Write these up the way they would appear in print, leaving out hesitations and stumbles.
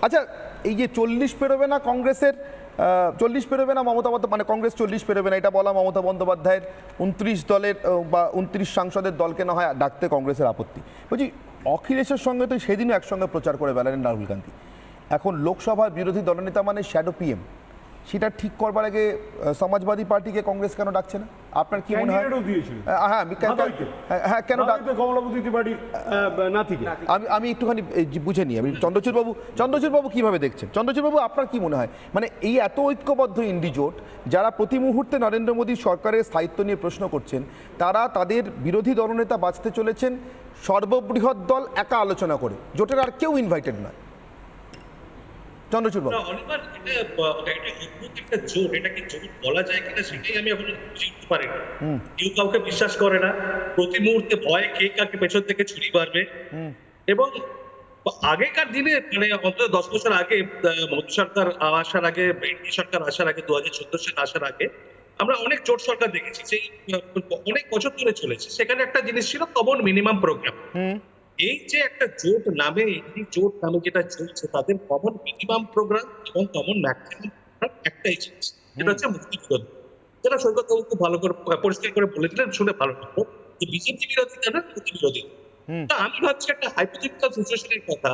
আচ্ছা, এই যে 40 পেরোবে না কংগ্রেসের, 40 পেরোবে না মমতা বন্দ্যোপাধ্যায়, মানে কংগ্রেস 40 পেরোবে না এটা বলা মমতা বন্দ্যোপাধ্যায়ের 29 দলের বা 29 সাংসদের দলকে না হয় ডাকতে কংগ্রেসের আপত্তি। বলছি অখিলেশের সঙ্গে তো সেদিনও একসঙ্গে প্রচার করে বেড়ালেন রাহুল গান্ধী। এখন লোকসভার বিরোধী দলনেতা মানে শ্যাডো পিএম, সেটা ঠিক করবার আগে সমাজবাদী পার্টিকে কংগ্রেস কেন ডাকছে না? আপনার কি মনে হয়? হ্যাঁ, কেন আমি একটুখানি বুঝে নিই। আমি চন্দ্রচূড়বাবু কিভাবে দেখছেন? চন্দ্রচূড়বাবু আপনার কি মনে হয়, মানে এই এত ঐক্যবদ্ধ ইন্ডি জোট যারা প্রতি মুহূর্তে নরেন্দ্র মোদী সরকারের স্থায়িত্ব নিয়ে প্রশ্ন করছেন, তারা তাদের বিরোধী দলনেতা বাঁচতে চলেছেন সর্ববৃহৎ দল একা আলোচনা করে, জোটের আর কেউ ইনভাইটেড নয়। চন্দ্রচূড়বাবু, একটা জোট, এটাকে জোট বলা যায় কিনা সেটাই আমি এখন বুঝতে পারি না। কেউ কাউকে বিশ্বাস করে না, প্রতি মুহূর্তে ভয় কে কাকে পেছন থেকে ছুরি মারবে। এবং আগেকার দিনে মানে অন্তত 10 বছর আগে মোদী সরকার আসার আগে, এনডি সরকার আসার আগে, 2014 সালে আসার আগে আমরা অনেক জোট সরকার দেখেছি, সেই অনেক বছর ধরে চলেছে। সেখানে একটা জিনিস ছিল কমন মিনিমাম প্রোগ্রাম। এই যে একটা জোট নামে, এই জোট নামে যেটা চলছে, তাদের কমন মিনিমাম প্রোগ্রাম এবং কমন ম্যাক্সিমাম প্রোগ্রাম একটাই জিনিস, যেটা হচ্ছে মুক্তি বিরোধী। যেটা সৈকত বাবু খুব ভালো করে পরিষ্কার করে বলে দিলেন, শুনে ভালো লাগলো যে বিজেপি বিরোধী না, মুক্তি বিরোধী। আমি ভাবছি একটা হাইপোথেটিক্যাল সিচুয়েশনের কথা,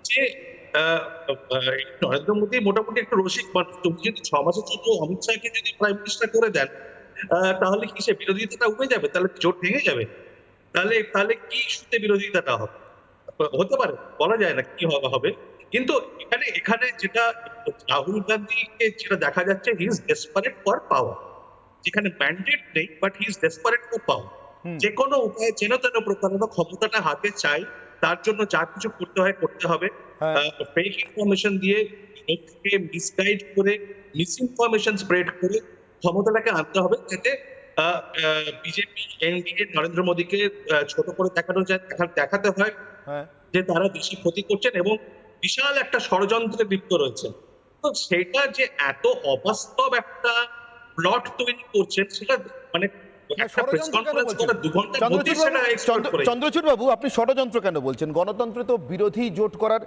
যে নরেন্দ্র মোদী মোটামুটি একটু রসিক মানুষ। তুমি যদি 6 মাসের জন্য অমিত শাহকে যদি প্রাইম মিনিস্টার করে দেন, তাহলে কি সে বিরোধিতাটা উঠে যাবে? তাহলে জোট ভেঙে যাবে? তাহলে কি ইস্যুতে বিরোধিতাটা হবে? হতে পারে, বলা যায় না কি হবে। কিন্তু এখানে যেটা রাহুল গান্ধীকে যেটা দেখা যাচ্ছে, হি ইজ ডেসপারেট ফর পাওয়ার। যেখানে ম্যান্ডেট নেই, but he is desperate for পাওয়ার। যে কোনো উপায়ে যেন তেন প্রকারেণ ক্ষমতাটা হাতে চাই, তার জন্য যা কিছু করতে হয় করতে হবে। ফেক ইনফরমেশন দিয়ে, লোককে মিসগাইড করে, মিস ইনফরমেশন স্প্রেড করে ক্ষমতাটাকে আনতে হবে, যাতে বিজেপি এনডিএ নরেন্দ্র মোদীকে ছোট করে দেখানো যায়, দেখাতে হয় যে তারা দেশে ক্ষতি করছেন এবং বিশাল একটা ষড়যন্ত্রে লিপ্ত রয়েছেন। তো সেটা যে এত অবাস্তব একটা প্লট তৈরি করছেন, সেটা মানে চন্দ্রচূড় বাবু, আপনি ষড়যন্ত্র কেন বলছেন? গণতন্ত্রে তো বিরোধী জোট করার,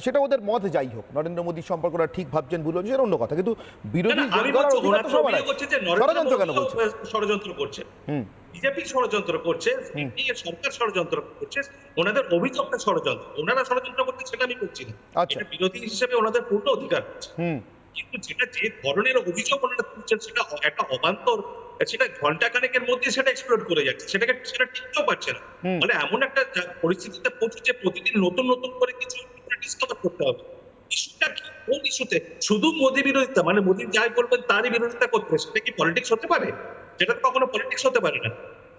সেটা ওদের মত যাই হোক, নরেন্দ্র মোদী সম্পর্কটা ঠিক ভাবছেন ভুল হচ্ছে, অন্য কথা, কিন্তু বিরোধী জোট করার অধিকার তো সবার আছে। ষড়যন্ত্র কেন বলছেন? ষড়যন্ত্র করছে বিজেপি, ষড়যন্ত্র করছে সরকার, ষড়যন্ত্র করছে, ওনাদের অভিযোগটা ষড়যন্ত্র। ওনারা ষড়যন্ত্র করতে, সেটা আমি করছি না, এটা বিরোধী হিসেবে ওনাদের পূর্ণ অধিকার আছে। কিন্তু যেটা যে ধরনের অভিযোগ ওনারা তুলছেন, সেটা একটা অবান্তর, সেটা ঘন্টাখানেকের মধ্যে সেটা এক্সপ্লোড করে যাচ্ছে, সেটা টিকতেও পারছে না। মানে এমন একটা পরিস্থিতিতে পৌঁছেছে, প্রতিদিন নতুন নতুন করে কিছু ডিসকভার করতে হবে। ইস্যুটা কি, কোন ইস্যুতে? শুধু মোদী বিরোধিতা, মানে মোদী যাই বলবেন তারই বিরোধিতা করতে, সেটা কি পলিটিক্স হতে পারে? যেটা তো কখনো পলিটিক্স হতে পারে না।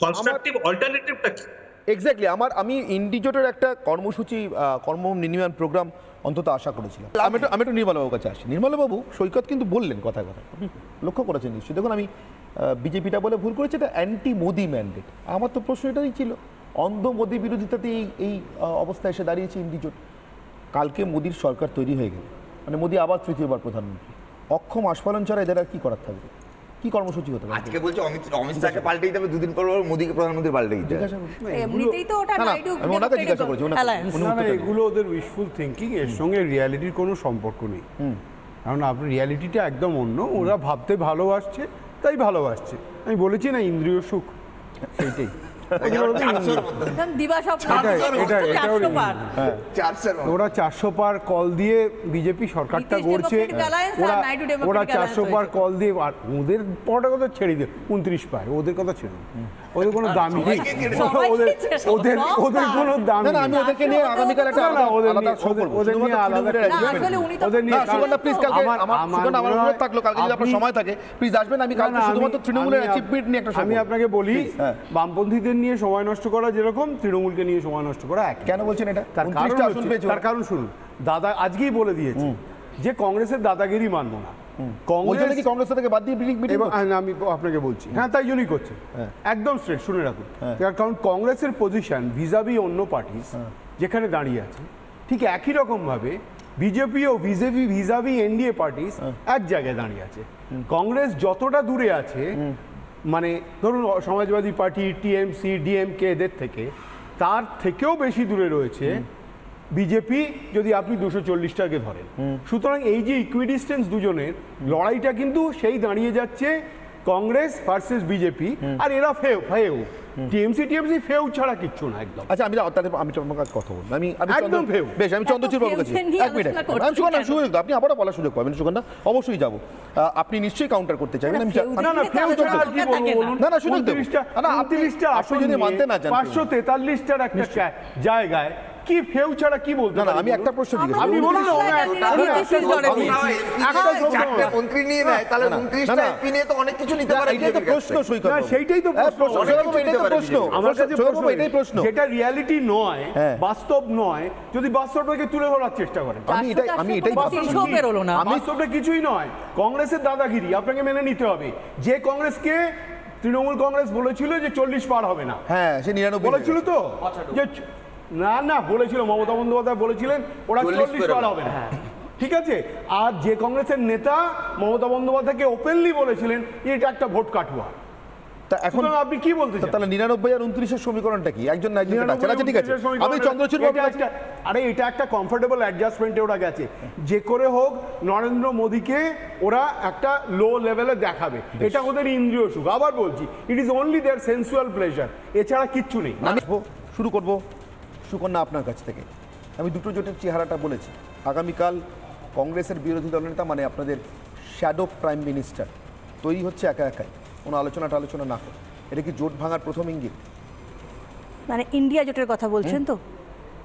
কনস্ট্রাকটিভ অল্টারনেটিভটা কি? এক্স্যাক্টলি, আমি ইন্ডিজোটের একটা কর্মসূচি, কর্ম মিনিমাম প্রোগ্রাম অন্তত আশা করেছিলাম। আমি একটু নির্মলবাবুর কাছে আসি। নির্মলবাবু, সৈকত কিন্তু বললেন কথায় কথায়, লক্ষ্য করেছেন নিশ্চয়ই। দেখুন, আমি বিজেপিটা বলে ভুল করেছি, এটা অ্যান্টি মোদি ম্যান্ডেট। আমার তো প্রশ্ন এটাই ছিল, অন্ধ মোদি বিরোধিতাতেই এই অবস্থায় এসে দাঁড়িয়েছে ইন্ডিজোট। কালকে মোদির সরকার তৈরি হয়ে গেল, মানে মোদি আবার তৃতীয়বার প্রধানমন্ত্রী, অক্ষম আস্ফালন ছাড়া এদের আর কি করার থাকবে? কি কর্মসূচি হতে পারে? আজকে বলছে অমিত শাহকে পাল্টেই দেবে, দুদিন পর মোদীকে প্রধানমন্ত্রী পাল্টে দিতে। এমনিতেই তো ওটা নাইডু আমি ওনাকে জিজ্ঞাসা করেছি, এগুলো ওদের উইশফুল থিঙ্কিং, এর সঙ্গে রিয়ালিটির কোনো সম্পর্ক নেই। কারণ আপনার রিয়ালিটিটা একদম অন্য। ওরা ভাবতে ভালোবাসছে, তাই ভালোবাসছে। আমি বলেছি না, ইন্দ্রিয় সুখ, সেইটাই। ওরা 400 পার কল দিয়ে বিজেপি সরকারটা গড়ছে, ওরা 400 পার কল দিয়ে, ওদের পরটা কথা ছেড়ে দিয়ে 29 পার, ওদের কথা ছেড়ে, ওদের কোনো দামি নেই, ওদের কোনো দাম নেই। আমি ওদেরকে নিয়ে আগামীকাল একটা ওদের নিয়ে আলাদা, ওদের নিয়ে প্লিজ কালকে আমার অনুরোধ থাকলো, কালকে যদি আপনার সময় থাকে প্লিজ আসবেন। আমি কালকে শুধুমাত্র তৃণমূলের অ্যাচিভমেন্ট নিয়ে একটা, আমি আপনাকে বলি, বামপন্থীদের নিয়ে সময় নষ্ট করা যেরকম, তৃণমূলকে নিয়ে সময় নষ্ট করা এক। কেন বলছেন এটা? তার কারণ শুনুন, দাদা আজকেই বলে দিয়েছে যে কংগ্রেসের দাদাগিরি মানবো না। কংগ্রেস থেকে বাদ দিয়ে আমি আপনাকে বলছি, হ্যাঁ, তাই জন্যই করছে, একদম স্ট্রেট, শুনে রাখুন। কারণ কংগ্রেসের পজিশন ভিজাভি অন্য পার্টি যেখানে দাঁড়িয়ে আছে, ঠিক একই রকম ভাবে বিজেপিও ভিজাভি এনডিএ পার্টি এক জায়গায় দাঁড়িয়ে আছে। কংগ্রেস যতটা দূরে আছে, মানে ধরুন সমাজবাদী পার্টি, টিএমসি, ডিএমকে এদের থেকে, তার থেকেও বেশি দূরে রয়েছে বিজেপি যদি আপনি 240টাকে ধরেন, সুতরাং এই যে ইকুইডিস্টেন্স দুজনের লড়াইটা কিন্তু সেই দাঁড়িয়ে যাচ্ছে কংগ্রেস ভার্সেস বিজেপি, আর এরা ফেউ টিএমসি ফেউ ছাড়া কিচ্ছু না একদম। আচ্ছা আমি তোমার কাছে কথা বলবো, আমি একদম ফেউ। বেশ, আমি চন্দ্রচূড় বাবুর কাছে ফেউ নিয়ে এক মিনিট, আলোচনা করছি আমি সুগন্ধা কেন? সুযোগ দাও, আপনি আবারও বলার সুযোগ পাবেন সুগন্ধা, অবশ্যই যাবো। আপনি নিশ্চয়ই কাউন্টার করতে চাইবেন, আমি না না ফেউ ছাড়া আর কি বলবো বলুন? না, না, সুযোগ দেবো। 29টা না, আপনি 29টা আপনি যদি মানতে না চান 543টার একটা জায়গায় কি ফেউ ছাড়া কি বলতে না, না, পারি আমি একটা প্রশ্ন জিজ্ঞেস আপনি করবো। বলুন না, চারটে মন্ত্রী নিয়ে নেয়, তাহলে 29টা এমপি নিয়ে তো অনেক কিছু নিতে পারে। এটাই তো প্রশ্ন সৈকত না, বাবু। সেইটাই তো হ্যাঁ, প্রশ্ন। সৈকত বাবু, এটাই তো প্রশ্ন। আমার কাছে সৈকত বাবু, প্রশ্ন এটাই প্রশ্ন। যেটা রিয়ালিটি নয়, হ্যাঁ। বাস্তব নয়, যদি বাস্তবটাকে তুলে ধরার চেষ্টা করেন, আমি এটাই বাস্তব ভাবছি। তিনশো বেরোলো না। বাস্তবটা কিছুই নয়, কংগ্রেসের দাদাগিরি আপনাকে মেনে নিতে হবে। যে কংগ্রেসকে তৃণমূল কংগ্রেস বলেছিল যে 40 পার হবে না, হ্যাঁ, সে 99 বলেছিল তো যে না বলেছিল, মমতা বন্দ্যোপাধ্যায় বলেছিলেন ওরা 40 পার হবে না। ঠিক আছে, আর যে কংগ্রেসের নেতা মমতা বন্দ্যোপাধ্যায়কে ওপেনলি বলেছিলেন যে এটা একটা ভোট কাটুয়া। তা এখন সুতরাং আপনি কি বলতে চান? তাহলে 99 আর 29 সমীকরণটা কি? একজন না একজনকে ডাকছেন। আচ্ছা ঠিক আছে, আমি চন্দ্রচূড় বাবুর কাছে এটা একটা কমফোর্টেবল অ্যাডজাস্টমেন্টে ওরা গেছে, যে করে হোক নরেন্দ্র মোদীকে ওরা একটা লো লেভেলে দেখাবে, এটা ওদের ইন্দ্রিয় সুখ। আবার বলছি, it is only there sensual pleasure, এছাড়া কিচ্ছু নেই। আমি শুরু করব সুকন্যা আপনার কাছ থেকে। আমি দুটো জোটের চেহারাটা বলেছি। আগামীকাল কংগ্রেসের বিরোধী দলনেতা মানে আপনাদের শ্যাডো প্রাইম মিনিস্টার তৈরি হচ্ছে একা একাই, কোনো আলোচনা না করে। এটা কি জোট ভাঙার প্রথম ইঙ্গিত? মানে ইন্ডিয়া জোটের কথা বলছেন তো?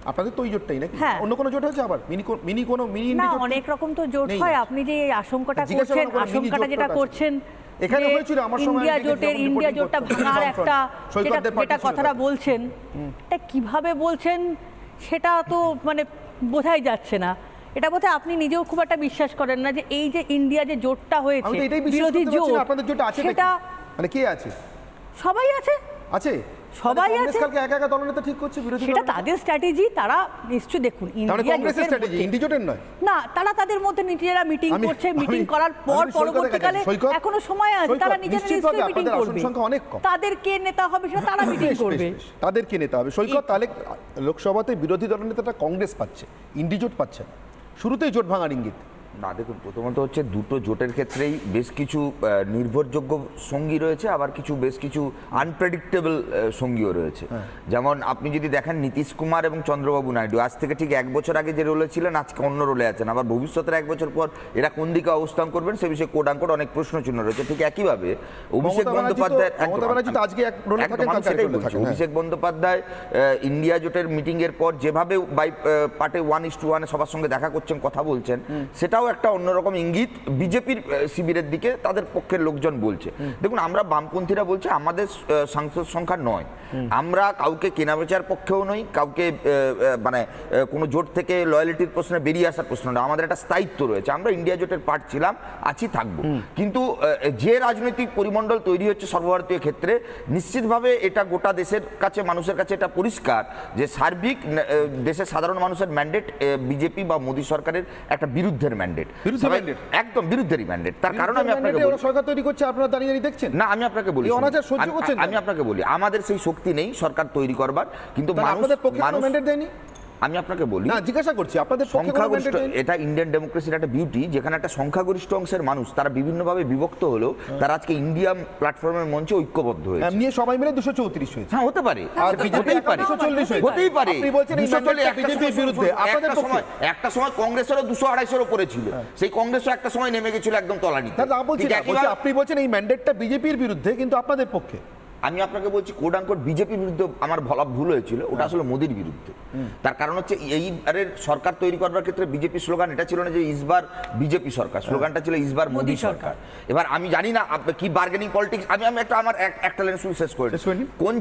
আপনাদের তো ওই জোটটাই নাকি? হ্যাঁ। অন্য কোনো জোট হয়েছে আবার? মিনি না, অনেক রকম তো জোট নেই। হয়। আপনি যে আশঙ্কাটা জিজ্ঞাসা করছেন, করার কোনো mini আশঙ্কাটা জোট যেটা আছে। করছেন এখানে যে হয়েছিল আমার সময় ইন্ডিয়া জোটটা ভাঙার একটা সৈকতদের যেটা party ছিল কথাটা তাতে। বলছেন, এটা কিভাবে বলছেন সেটা তো মানে বোঝাই যাচ্ছে না। এটা বোধহয় আপনি নিজেও খুব একটা বিশ্বাস করেন না যে এই যে ইন্ডিয়া যে জোটটা আমি হয়েছে তো এটাই বিশ্বাস বিরোধী করতে পারছি জোট, না, আপনাদের জোটটা আছে সেটা মানে কে আছে? সবাই আছে। আছে সবাই তাহলে কংগ্রেস আছে। কালকে একা দলনেতা ঠিক করছে বিরোধী সেটা দলনেতা? তাদের স্ট্র্যাটেজি, তারা নিশ্চয়ই দেখুন তাহলে ইন্ডিয়া কংগ্রেসের জোটের স্ট্র্যাটেজি, মধ্যে- ইন্ডি জোটের নয়? না, তারা তাদের মধ্যে নিজেরা মিটিং আমি- করছে, মিটিং আমি- করার পর আমি সৈকতের পরবর্তীকালে কাছে সৈকত, এখনো সময় আছে, সৈকত, তারা নিজেরা নিশ্চিতভাবে নিশ্চয়ই মিটিং আপনাদের আসন করবে। সংখ্যা অনেক কম। তাদের কে নেতা হবে সেটা তারা মিটিং বেশ, করবে। বেশ, তাদেরকে নেতা হবে। সৈকত, তাহলে লোকসভাতে বিরোধী দলনেতাটা কংগ্রেস পাচ্ছে, ইন্ডি জোট পাচ্ছে না। শুরুতেই জোট ভাঙার ইঙ্গিত। না দেখুন, প্রথমত হচ্ছে দুটো জোটের ক্ষেত্রেই বেশ কিছু নির্ভরযোগ্য সঙ্গী রয়েছে, আবার বেশ কিছু আনপ্রেডিক্টেবল সঙ্গীও রয়েছে। যেমন আপনি যদি দেখেন নীতিশ কুমার এবং চন্দ্রবাবু নাইডু আজ থেকে ঠিক 1 বছর আগে যে রোলে ছিলেন আজকে অন্য রোলে আছেন, আবার ভবিষ্যতের 1 বছর পর এরা কোন দিকে অবস্থান করবেন সে বিষয়ে কোড অনেক প্রশ্ন চিহ্ন রয়েছে। ঠিক একইভাবে অভিষেক বন্দ্যোপাধ্যায় অভিষেক বন্দ্যোপাধ্যায় ইন্ডিয়া জোটের মিটিং এর পর যেভাবে বাই পার্টে 1:1 সবার সঙ্গে দেখা করছেন, কথা বলছেন, সেটাও একটা অন্যরকম ইঙ্গিত বিজেপির শিবিরের দিকে তাদের পক্ষের লোকজন বলছে। দেখুন, আমরা বামপন্থীরা বলছে আমাদের সাংসদ সংখ্যা নয়, আমরা কাউকে কেনাবেচার পক্ষেও নই, কাউকে মানে কোনো জোট থেকে লয়ালিটির প্রশ্নে বেরিয়ে আসার প্রশ্ন না। আমাদের একটা স্থায়িত্ব রয়েছে, আমরা ইন্ডিয়া জোটের পার্ট ছিলাম, আছি, থাকবো। কিন্তু যে রাজনৈতিক পরিমণ্ডল তৈরি হচ্ছে সর্বভারতীয় ক্ষেত্রে, নিশ্চিতভাবে এটা গোটা দেশের কাছে, মানুষের কাছে এটা পরিষ্কার যে সার্বিক দেশের সাধারণ মানুষের ম্যান্ডেট বিজেপি বা মোদী সরকারের একটা বিরুদ্ধের ম্যান্ডেট, একদম বিরুদ্ধেরই ম্যান্ডেট। তার কারণ আমি আপনাকে বলি, সরকার তৈরি করছে, আপনারা দাঁড়িয়ে দেখছেন না, আমি আপনাকে বলি, আমি আপনাকে বলি, আমাদের সেই শক্তি নেই সরকার তৈরি করবার, কিন্তু আপনাদের পক্ষে কোনো ম্যান্ডেট দেয়নি। আমি আপনাকে বলি, না, জিজ্ঞাসা করছি, আপনাদের পক্ষে কোনো সংখ্যাগরিষ্ঠ, mandate দেয়নি? এটা ইন্ডিয়ান ডেমোক্রেসির একটা বিউটি, যেখানে একটা সংখ্যাগরিষ্ঠ অংশের মানুষ তারা বিভিন্নভাবে বিভক্ত হলেও তারা আজকে ইন্ডিয়া প্ল্যাটফর্মের মঞ্চে ঐক্যবদ্ধ হয়েছে। এমনি সবাই মিলে 234 হয়েছে। হ্যাঁ, হতে পারে, আর সেটা বিজেপি হতেই পারে, 240 হয়েছে। হতেই পারে। আপনি বলছেন এই 240 mandate বিজেপির বিরুদ্ধে, আপনাদের পক্ষে? একটা সময় কংগ্রেসেরও 200-250 উপরে ছিল, সেই কংগ্রেসও একটা সময় নেমে গেছিল একদম তলানিতে। না, বলছি না, বলছি আপনি বলছেন এই ম্যান্ডেটটা বিজেপির বিরুদ্ধে, কিন্তু আপনাদের পক্ষে। আমি আপনাকে বলছি কোড বিজেপির বিরুদ্ধে আমার বলা ভুল হয়েছিল, ওটা আসলে মোদির বিরুদ্ধে। তার কারণ হচ্ছে এইবারের সরকার তৈরি করবার ক্ষেত্রে বিজেপি স্লোগান এটা ছিল না যে ইসবার বিজেপি সরকার, স্লোগানটা ছিল ইসবার মোদি সরকার। এবার আমি জানি না কি বার্গেনিং পলিটিক্স, আমি আমার একটা লাইন শেষ করে কোন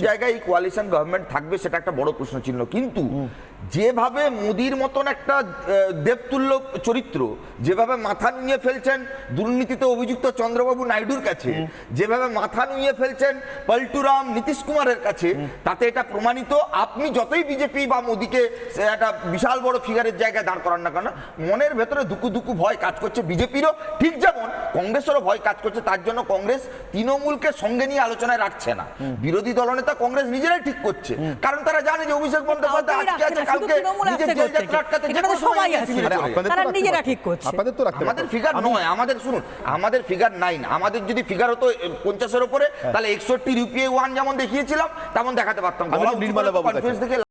জায়গায় এই কোয়ালিশন গভর্নমেন্ট থাকবে সেটা একটা বড় প্রশ্ন চিহ্ন। কিন্তু যেভাবে মোদির মতন একটা দেবতুল্য চরিত্র যেভাবে মাথা নুয়ে ফেলছেন দুর্নীতিতে অভিযুক্ত চন্দ্রবাবু নাইডুর কাছে, যেভাবে মাথা নুয়ে ফেলছেন পল্টুরাম নীতিশ কুমারের কাছে, তাতে এটা প্রমাণিত আপনি যতই বিজেপি বা মোদিকে একটা বিশাল বড় ফিগারের জায়গায় দাঁড় করান না কেন, মনের ভেতরে দুকু ভয় কাজ করছে বিজেপিরও, ঠিক যেমন কংগ্রেসেরও ভয় কাজ করছে। তার জন্য কংগ্রেস তৃণমূলকে সঙ্গে নিয়ে আলোচনায় রাখছে না, বিরোধী দলনেতা কংগ্রেস নিজেরাই ঠিক করছে, কারণ তারা জানে যে অভিষেক বন্দ্যোপাধ্যায় আজকে আছে কালকে তৃণমূল নিজের আসছে জয়যাত্রা কোত্থেকে? আটকাতে যে এখানে তো কোনো সময় সবাই NSC আছে। বিরোধী আরে হয়ে আপনাদের যাবে। তো তারা রাখতে নিজেরা পারতেন। ঠিক করছে। আপনাদের তো রাখতে আমাদের পারতেন। ফিগার নয়, আমাদের শুনুন, আমাদের ফিগার 9, আমাদের যদি ফিগার হতো 50-এর উপরে, তাহলে 61 ইউপিএ 1 যেমন দেখিয়েছিলাম তেমন দেখাতে পারতাম। আমি গলা একটু উঁচু করে নির্মলা বাবুর কাছে- কনফিডেন্স থেকে